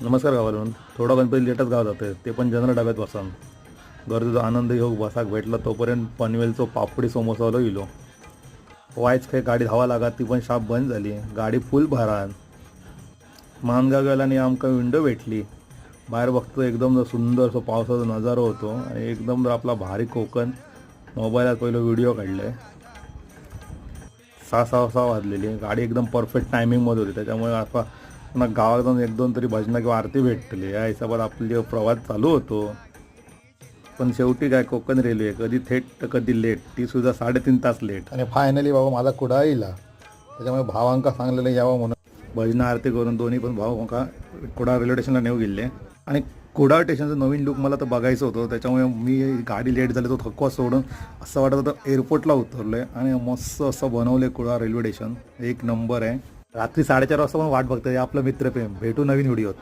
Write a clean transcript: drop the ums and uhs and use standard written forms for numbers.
नमस्कार गावाला थोडा गणपती लेटच गाव जाते ते पण जनरल डब्यात बसान गर्दीचा आनंद घेऊ बसाक भेटला तोपर्यंत पनवेलचो पापडी समोसावलो इलो वायच काही गाडी धावा लागत ती पण शाप बंद झाली गाडी फुल भरान मानगाव गेला आणि आमका विंडो भेटली बाहेर बघतो एकदम सुंदर सो पावसाचा नजारा होतो आणि एकदम आपला भारी कोकण मोबाईलात पहिलं व्हिडिओ काढले 6:15 वाजलेली गाडी एकदम परफेक्ट टायमिंगमध्ये होती त्याच्यामुळे आता पुन्हा गावात जाऊन एक दोन तरी भजनं किंवा आरती भेटली या हिशोबात आपली प्रवास चालू होतो. पण शेवटी काय कोकण रेल्वे कधी थेट तर कधी लेट ती सुद्धा 3.5 तास लेट आणि फायनली बाबा माझा कुडाळ येईल त्याच्यामुळे भावांका सांगलेलं यावं म्हणून भजनं आरती करून दोन्ही पण भाऊ आमका कुडाळ रेल्वे स्टेशनला नेऊ गेले आणि कुडाळ स्टेशनचं नवीन लुक मला तर बघायचं होतं त्याच्यामुळे मी गाडी लेट झाली तो थकवा सोडून असं वाटत होतं एअरपोर्टला उतरलो आहे आणि मस्त असं बनवलं आहे कुडाळ रेल्वे स्टेशन एक नंबर आहे. रात्री 4:30 वाजता पण वाट बघतोय आपलं मित्र प्रेम भेटू नवीन व्हिडिओत.